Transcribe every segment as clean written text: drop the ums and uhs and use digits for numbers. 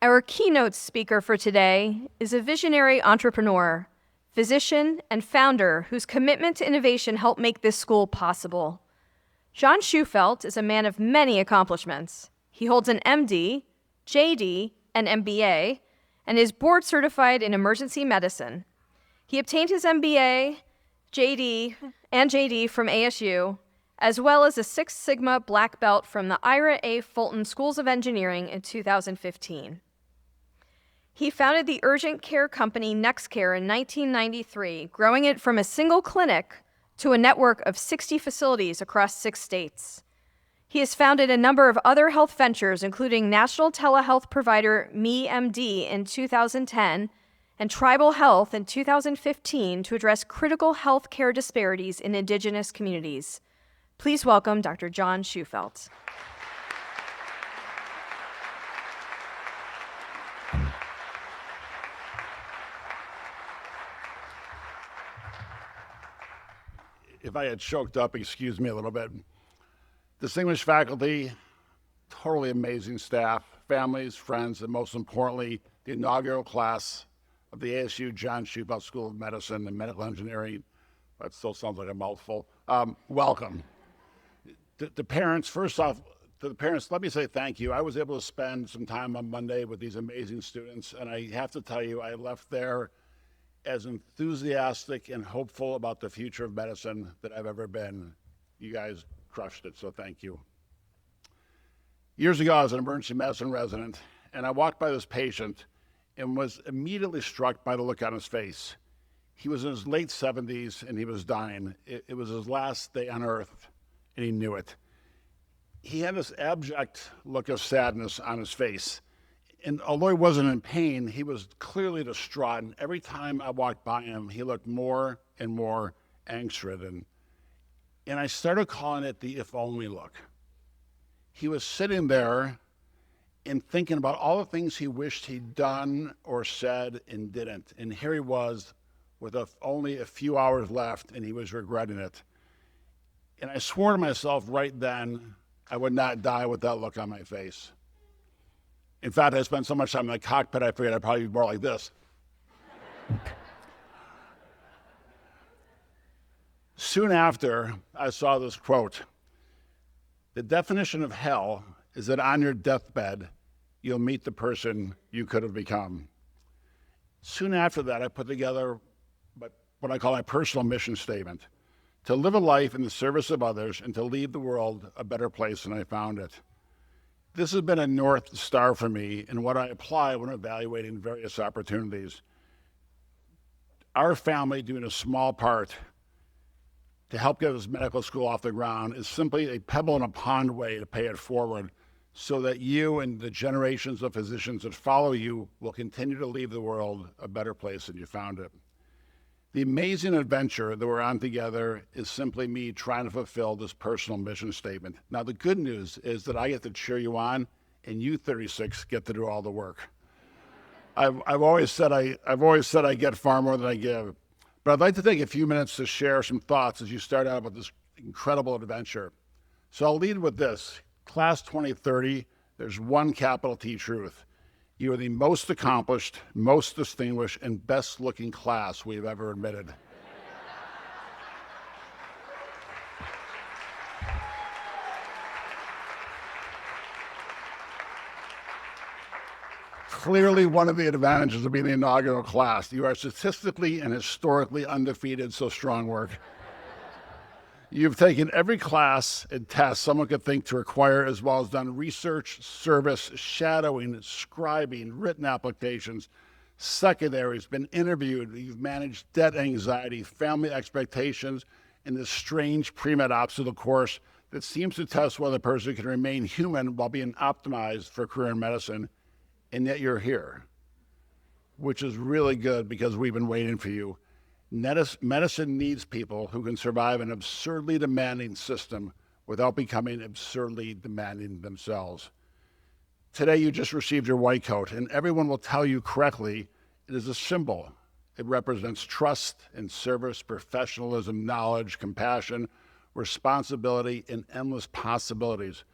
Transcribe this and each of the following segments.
Our keynote speaker for today is a visionary entrepreneur, physician, and founder whose commitment to innovation helped make this school possible. John Shufeldt is a man of many accomplishments. He holds an MD, JD, and MBA, and is board certified in emergency medicine. He obtained his MBA, JD from ASU, as well as a Six Sigma Black Belt from the Ira A. Fulton Schools of Engineering in 2015. He founded the urgent care company NextCare in 1993, growing it from a single clinic to a network of 60 facilities across 6 states. He has founded a number of other health ventures, including national telehealth provider MeMD in 2010 and Tribal Health in 2015 to address critical health care disparities in Indigenous communities. Please welcome Dr. John Shufeldt. If I had choked up, excuse me a little bit. Distinguished faculty, totally amazing staff, families, friends, and most importantly, the inaugural class of the ASU John Shufeldt School of Medicine and Medical Engineering. That still sounds like a mouthful. Welcome. To parents, first off, to the parents, let me say thank you. I was able to spend some time on Monday with these amazing students, and I have to tell you, I left there as enthusiastic and hopeful about the future of medicine that I've ever been. You guys crushed it, so thank you. Years ago, I was an emergency medicine resident, and I walked by this patient and was immediately struck by the look on his face. He was in his late 70s, and he was dying. It was his last day on earth, and he knew it. He had this abject look of sadness on his face. And although he wasn't in pain, he was clearly distraught. And every time I walked by him, he looked more and more angst-ridden. And I started calling it the if-only look. He was sitting there and thinking about all the things he wished he'd done or said and didn't. And here he was with only a few hours left, and he was regretting it. And I swore to myself right then I would not die with that look on my face. In fact, I spent so much time in the cockpit, I figured I'd probably be more like this. Soon after, I saw this quote: "The definition of hell is that on your deathbed, you'll meet the person you could have become." Soon after that, I put together what I call my personal mission statement: to live a life in the service of others and to leave the world a better place than I found it. This has been a North Star for me and what I apply when evaluating various opportunities. Our family doing a small part to help get this medical school off the ground is simply a pebble in a pond way to pay it forward so that you and the generations of physicians that follow you will continue to leave the world a better place than you found it. The amazing adventure that we're on together is simply me trying to fulfill this personal mission statement. Now, the good news is that I get to cheer you on, and you 36 get to do all the work. I've always said I get far more than I give, but I'd like to take a few minutes to share some thoughts as you start out with this incredible adventure. So I'll lead with this. Class 2030, there's one capital T truth. You are the most accomplished, most distinguished, and best-looking class we've ever admitted. Clearly, one of the advantages of being the inaugural class, you are statistically and historically undefeated, so strong work. You've taken every class and test someone could think to require, as well as done research, service, shadowing, scribing, written applications, secondaries, been interviewed. You've managed debt anxiety, family expectations, and this strange pre-med obstacle course that seems to test whether a person can remain human while being optimized for a career in medicine. And yet you're here, which is really good because we've been waiting for you. Medicine needs people who can survive an absurdly demanding system without becoming absurdly demanding themselves. Today, you just received your white coat, and everyone will tell you correctly it is a symbol. It represents trust and service, professionalism, knowledge, compassion, responsibility, and endless possibilities.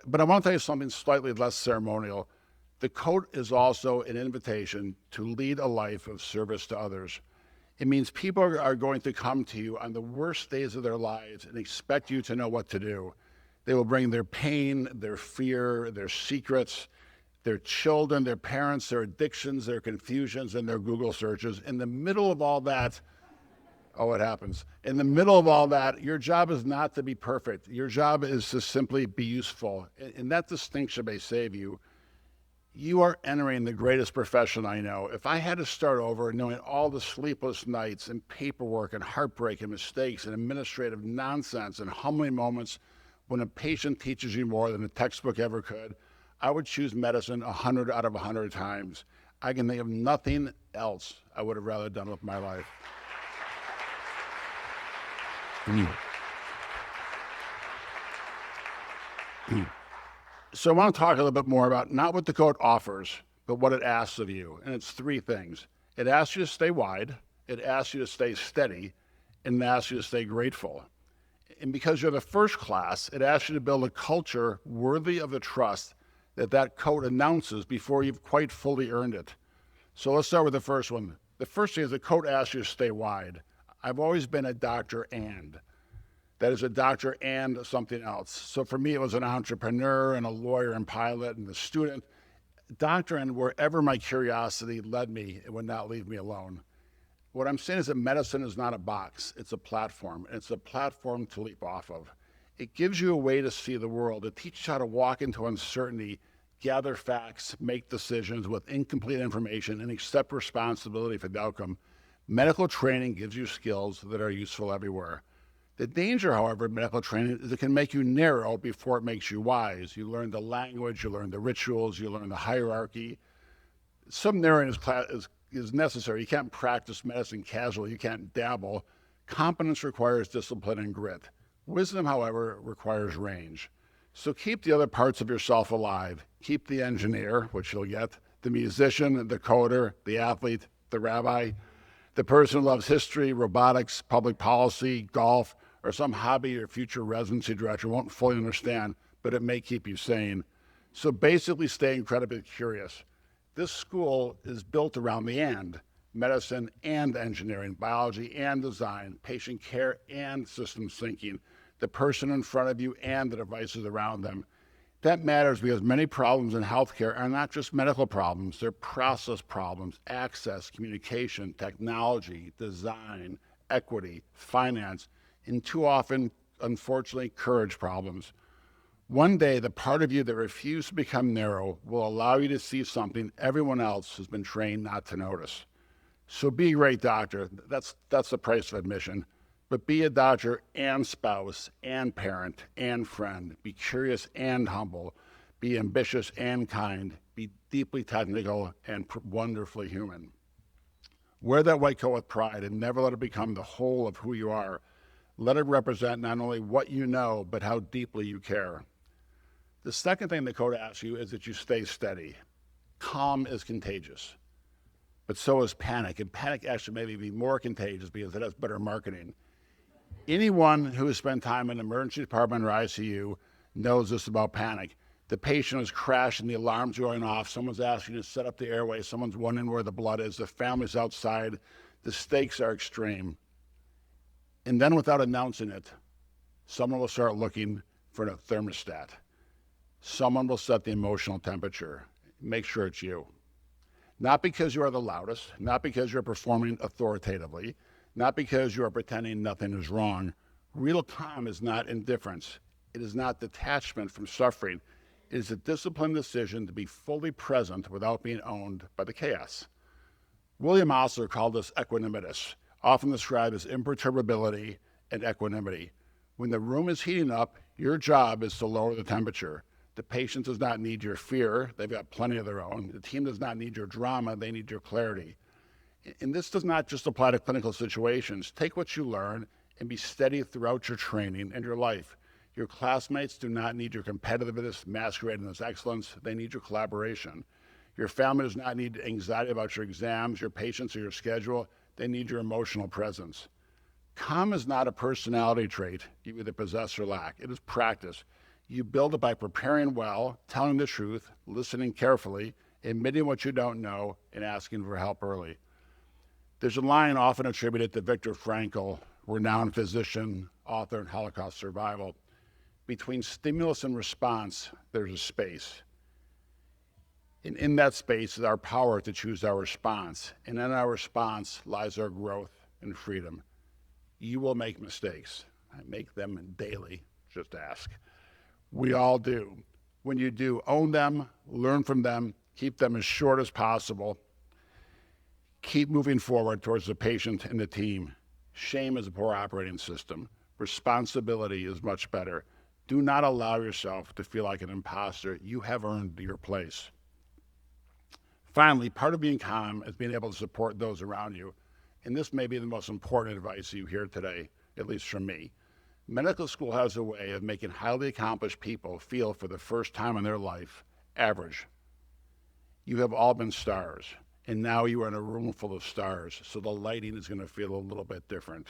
But I want to tell you something slightly less ceremonial. The coat is also an invitation to lead a life of service to others. It means people are going to come to you on the worst days of their lives and expect you to know what to do. They will bring their pain, their fear, their secrets, their children, their parents, their addictions, their confusions, and their Google searches. In the middle of all that, oh, it happens. In the middle of all that, your job is not to be perfect. Your job is to simply be useful. And that distinction may save you. You are entering the greatest profession I know. If I had to start over knowing all the sleepless nights and paperwork and heartbreak and mistakes and administrative nonsense and humbling moments when a patient teaches you more than a textbook ever could, I would choose medicine 100 out of 100 times. I can think of nothing else I would have rather done with my life. So I want to talk a little bit more about not what the code offers, but what it asks of you. And it's three things. It asks you to stay wide, it asks you to stay steady, and it asks you to stay grateful. And because you're the first class, it asks you to build a culture worthy of the trust that code announces before you've quite fully earned it. So let's start with the first one. The first thing is the code asks you to stay wide. I've always been a doctor and. That is a doctor and something else. So for me, it was an entrepreneur and a lawyer and pilot and a student. Doctor and wherever my curiosity led me, it would not leave me alone. What I'm saying is that medicine is not a box, it's a platform, and it's a platform to leap off of. It gives you a way to see the world. It teaches you how to walk into uncertainty, gather facts, make decisions with incomplete information, and accept responsibility for the outcome. Medical training gives you skills that are useful everywhere. The danger, however, of medical training is it can make you narrow before it makes you wise. You learn the language, you learn the rituals, you learn the hierarchy. Some narrowing is necessary. You can't practice medicine casually, you can't dabble. Competence requires discipline and grit. Wisdom, however, requires range. So keep the other parts of yourself alive. Keep the engineer, which you'll get, the musician, the coder, the athlete, the rabbi, the person who loves history, robotics, public policy, golf, or some hobby your future residency director won't fully understand, but it may keep you sane. So basically stay incredibly curious. This school is built around the and, medicine and engineering, biology and design, patient care and systems thinking, the person in front of you and the devices around them. That matters because many problems in healthcare are not just medical problems, they're process problems, access, communication, technology, design, equity, finance, and too often, unfortunately, courage problems. One day, the part of you that refuses to become narrow will allow you to see something everyone else has been trained not to notice. So be a great doctor. That's the price of admission. But be a doctor and spouse and parent and friend. Be curious and humble. Be ambitious and kind. Be deeply technical and wonderfully human. Wear that white coat with pride and never let it become the whole of who you are. Let it represent not only what you know, but how deeply you care. The second thing the code asks you is that you stay steady. Calm is contagious, but so is panic. And panic actually may be more contagious because it has better marketing. Anyone who has spent time in an emergency department or ICU knows this about panic. The patient is crashing, the alarm's going off, someone's asking you to set up the airway, someone's wondering where the blood is, the family's outside, the stakes are extreme. And then without announcing it, someone will start looking for a thermostat. Someone will set the emotional temperature. Make sure it's you. Not because you are the loudest, not because you're performing authoritatively, not because you are pretending nothing is wrong. Real calm is not indifference. It is not detachment from suffering. It is a disciplined decision to be fully present without being owned by the chaos. William Osler called this equanimous, often described as imperturbability and equanimity. When the room is heating up, your job is to lower the temperature. The patient does not need your fear. They've got plenty of their own. The team does not need your drama. They need your clarity. And this does not just apply to clinical situations. Take what you learn and be steady throughout your training and your life. Your classmates do not need your competitiveness masquerading as excellence. They need your collaboration. Your family does not need anxiety about your exams, your patients, or your schedule. They need your emotional presence. Calm is not a personality trait you either possess or lack. It is practice. You build it by preparing well, telling the truth, listening carefully, admitting what you don't know, and asking for help early. There's a line often attributed to Viktor Frankl, renowned physician, author, and Holocaust survival. Between stimulus and response, there's a space. And in that space is our power to choose our response. And in our response lies our growth and freedom. You will make mistakes. I make them daily, just ask. We all do. When you do, own them, learn from them, keep them as short as possible. Keep moving forward towards the patient and the team. Shame is a poor operating system. Responsibility is much better. Do not allow yourself to feel like an imposter. You have earned your place. Finally, part of being calm is being able to support those around you. And this may be the most important advice you hear today, at least from me. Medical school has a way of making highly accomplished people feel for the first time in their life average. You have all been stars, and now you are in a room full of stars, so the lighting is going to feel a little bit different.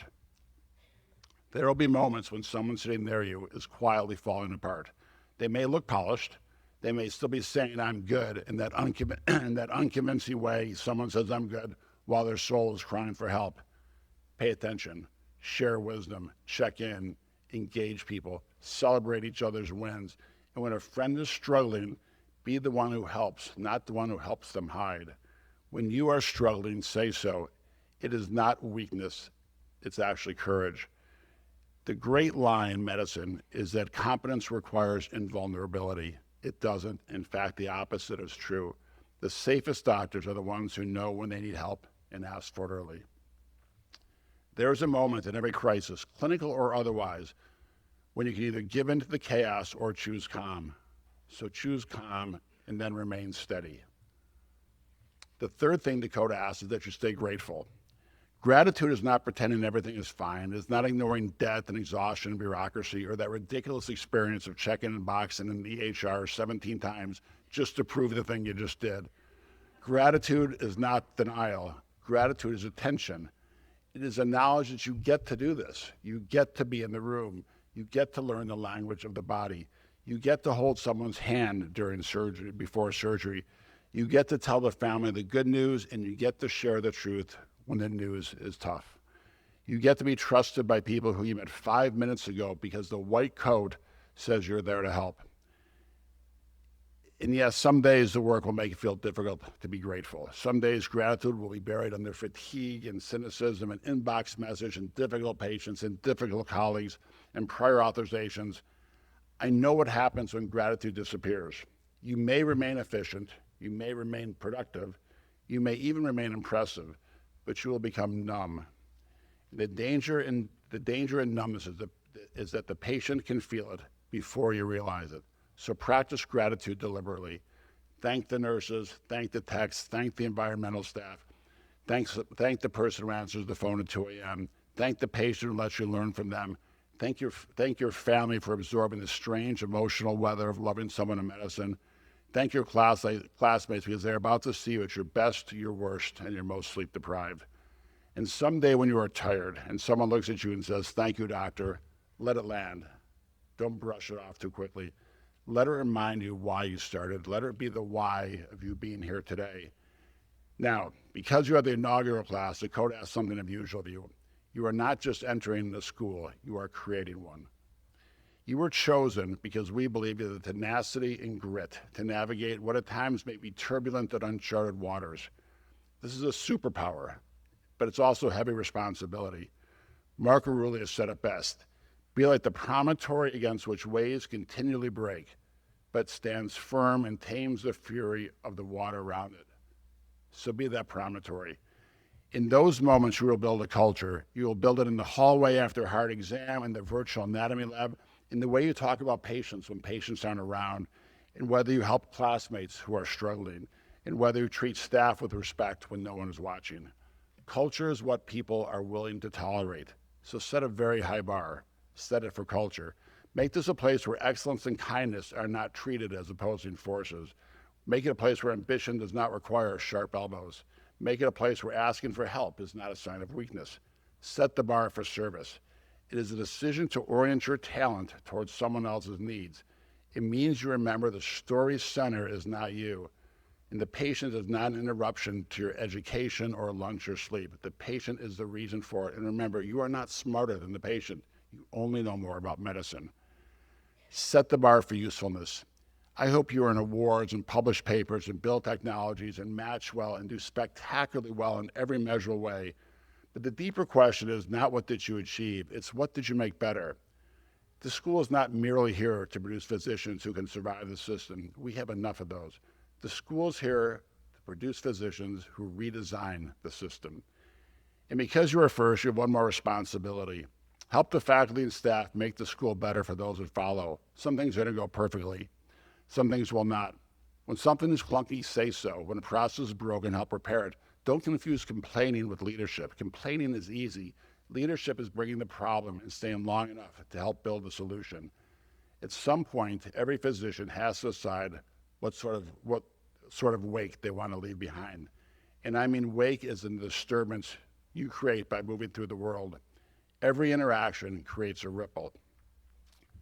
There will be moments when someone sitting near you is quietly falling apart. They may look polished. They may still be saying, I'm good, in that unconvincing way someone says, I'm good, while their soul is crying for help. Pay attention, share wisdom, check in, engage people, celebrate each other's wins. And when a friend is struggling, be the one who helps, not the one who helps them hide. When you are struggling, say so. It is not weakness, it's actually courage. The great lie in medicine is that competence requires invulnerability. It doesn't. In fact, the opposite is true. The safest doctors are the ones who know when they need help and ask for it early. There is a moment in every crisis, clinical or otherwise, when you can either give in to the chaos or choose calm. So choose calm and then remain steady. The third thing the code asks is that you stay grateful. Gratitude is not pretending everything is fine. It is not ignoring death and exhaustion and bureaucracy or that ridiculous experience of checking and boxing in the EHR 17 times just to prove the thing you just did. Gratitude is not denial. Gratitude is attention. It is a knowledge that you get to do this. You get to be in the room. You get to learn the language of the body. You get to hold someone's hand during surgery, before surgery. You get to tell the family the good news, and you get to share the truth when the news is tough. You get to be trusted by people who you met 5 minutes ago because the white coat says you're there to help. And yes, some days the work will make it feel difficult to be grateful. Some days gratitude will be buried under fatigue and cynicism and inbox message and difficult patients and difficult colleagues and prior authorizations. I know what happens when gratitude disappears. You may remain efficient, you may remain productive, you may even remain impressive, but you will become numb. The danger in numbness is that the patient can feel it before you realize it. So practice gratitude deliberately. Thank the nurses, thank the techs, thank the environmental staff, thank the person who answers the phone at 2 a.m., thank the patient who lets you learn from them, thank your family for absorbing the strange emotional weather of loving someone in medicine, thank your classmates because they're about to see you at your best, your worst, and your most sleep deprived. And someday when you are tired and someone looks at you and says, thank you, doctor, let it land. Don't brush it off too quickly. Let it remind you why you started. Let it be the why of you being here today. Now, because you are the inaugural class, the code asks something unusual of you. You are not just entering the school, you are creating one. You were chosen because we believe you have the tenacity and grit to navigate what at times may be turbulent and uncharted waters. This is a superpower, but it's also heavy responsibility. Marco Aurelius said it best: be like the promontory against which waves continually break, but stands firm and tames the fury of the water around it. So be that promontory. In those moments, you will build a culture. You will build it in the hallway after a hard exam, in the virtual anatomy lab, in the way you talk about patients when patients aren't around, and whether you help classmates who are struggling, and whether you treat staff with respect when no one is watching. Culture is what people are willing to tolerate. So set a very high bar. Set it for culture. Make this a place where excellence and kindness are not treated as opposing forces. Make it a place where ambition does not require sharp elbows. Make it a place where asking for help is not a sign of weakness. Set the bar for service. It is a decision to orient your talent towards someone else's needs. It means you remember the story's center is not you. And the patient is not an interruption to your education or lunch or sleep. The patient is the reason for it. And remember, you are not smarter than the patient. You only know more about medicine. Set the bar for usefulness. I hope you earn awards and publish papers and build technologies and match well and do spectacularly well in every measurable way. But the deeper question is not what did you achieve, it's what did you make better? The school is not merely here to produce physicians who can survive the system. We have enough of those. The school is here to produce physicians who redesign the system. And because you are first, you have one more responsibility. Help the faculty and staff make the school better for those that follow. Some things are going to go perfectly. Some things will not. When something is clunky, say so. When a process is broken, help repair it. Don't confuse complaining with leadership. Complaining is easy. Leadership is bringing the problem and staying long enough to help build the solution. At some point, every physician has to decide what sort of wake they want to leave behind. And I mean wake is the disturbance you create by moving through the world. Every interaction creates a ripple.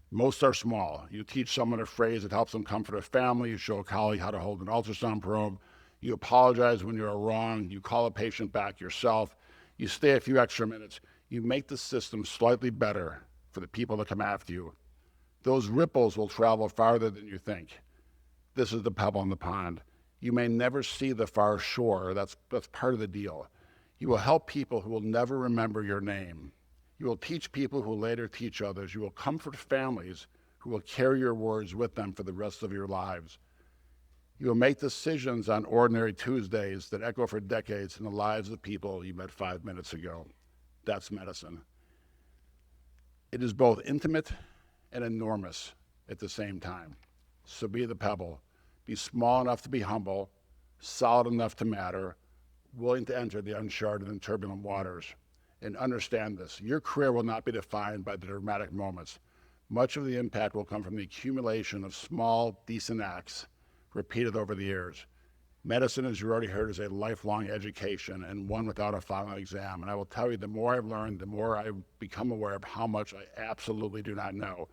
Most are small. You teach someone a phrase that helps them comfort a family. You show a colleague how to hold an ultrasound probe. You apologize when you're wrong. You call a patient back yourself. You stay a few extra minutes. You make the system slightly better for the people that come after you. Those ripples will travel farther than you think. This is the pebble in the pond. You may never see the far shore. That's part of the deal. You will help people who will never remember your name. You will teach people who will later teach others. You will comfort families who will carry your words with them for the rest of your lives. You will make decisions on ordinary Tuesdays that echo for decades in the lives of people you met 5 minutes ago. That's medicine. It is both intimate and enormous at the same time. So be the pebble. Be small enough to be humble, solid enough to matter, willing to enter the uncharted and turbulent waters. And understand this, your career will not be defined by the dramatic moments. Much of the impact will come from the accumulation of small, decent acts repeated over the years. Medicine, as you already heard, is a lifelong education and one without a final exam. And I will tell you, the more I've learned, the more I've become aware of how much I absolutely do not know.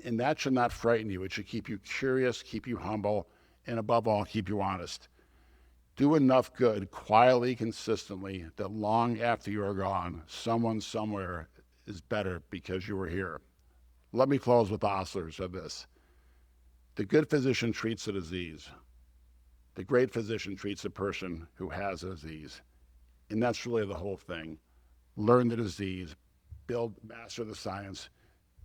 And that should not frighten you. It should keep you curious, keep you humble, and above all, keep you honest. Do enough good, quietly, consistently, that long after you are gone, someone somewhere is better because you were here. Let me close with Osler said this. The good physician treats the disease. The great physician treats a person who has a disease. And that's really the whole thing. Learn the disease, master the science,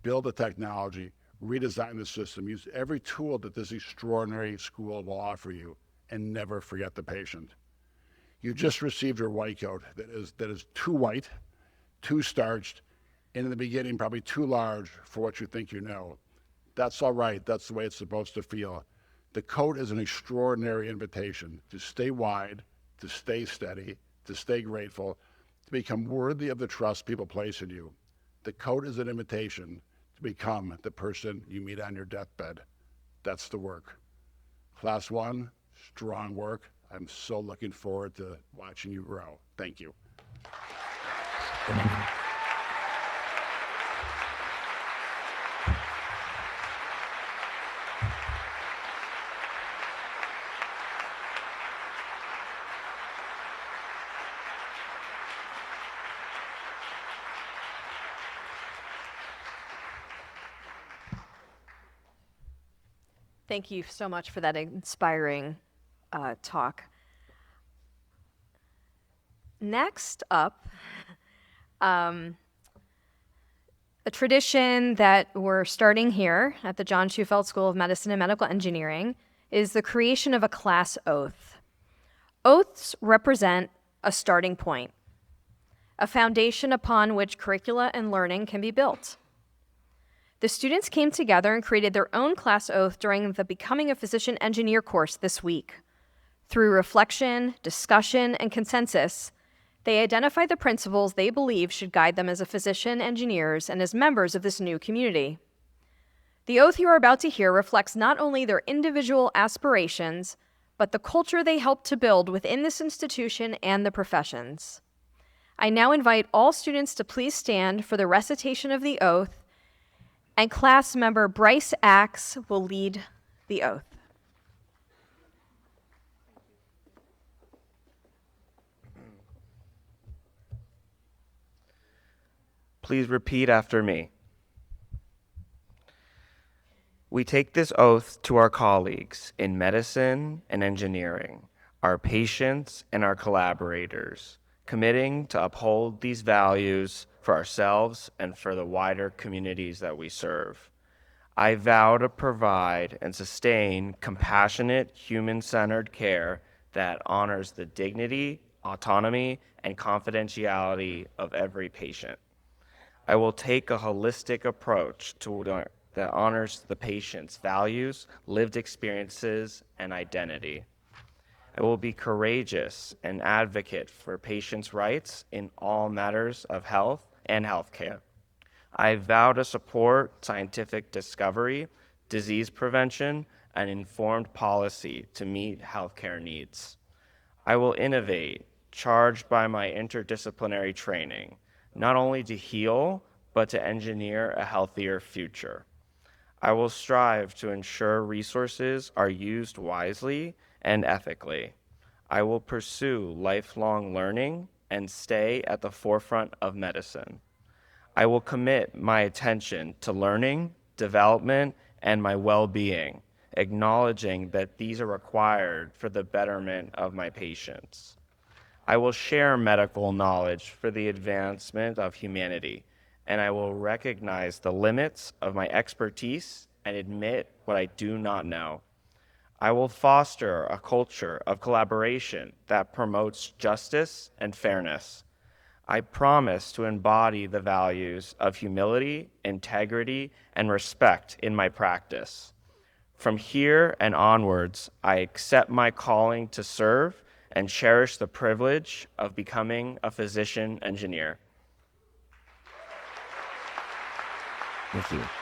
build the technology, redesign the system, use every tool that this extraordinary school will offer you, and never forget the patient. You just received your white coat that is too white, too starched, and in the beginning probably too large for what you think you know. That's all right. That's the way it's supposed to feel. The coat is an extraordinary invitation to stay wide, to stay steady, to stay grateful, to become worthy of the trust people place in you. The coat is an invitation to become the person you meet on your deathbed. That's the work. Class 1, strong work. I'm so looking forward to watching you grow. Thank you. Thank you so much for that inspiring talk. Next up, a tradition that we're starting here at the John Shufeldt School of Medicine and Medical Engineering is the creation of a class oath. Oaths represent a starting point, a foundation upon which curricula and learning can be built. The students came together and created their own class oath during the Becoming a Physician Engineer course this week. Through reflection, discussion, and consensus, they identified the principles they believe should guide them as physician engineers and as members of this new community. The oath you are about to hear reflects not only their individual aspirations, but the culture they helped to build within this institution and the professions. I now invite all students to please stand for the recitation of the oath, and class member Bryce Axe will lead the oath. please repeat after me. We take this oath to our colleagues in medicine and engineering, our patients and our collaborators, committing to uphold these values for ourselves and for the wider communities that we serve. I vow to provide and sustain compassionate, human-centered care that honors the dignity, autonomy, and confidentiality of every patient. I will take a holistic approach that honors the patient's values, lived experiences, and identity. I will be courageous and advocate for patients' rights in all matters of health and healthcare. I vow to support scientific discovery, disease prevention, and informed policy to meet healthcare needs. I will innovate, charged by my interdisciplinary training, not only to heal, but to engineer a healthier future. I will strive to ensure resources are used wisely and ethically. I will pursue lifelong learning and stay at the forefront of medicine. I will commit my attention to learning, development, and my well-being, acknowledging that these are required for the betterment of my patients. I will share medical knowledge for the advancement of humanity, and I will recognize the limits of my expertise and admit what I do not know. I will foster a culture of collaboration that promotes justice and fairness. I promise to embody the values of humility, integrity, and respect in my practice. From here and onwards, I accept my calling to serve and cherish the privilege of becoming a physician engineer. Thank you.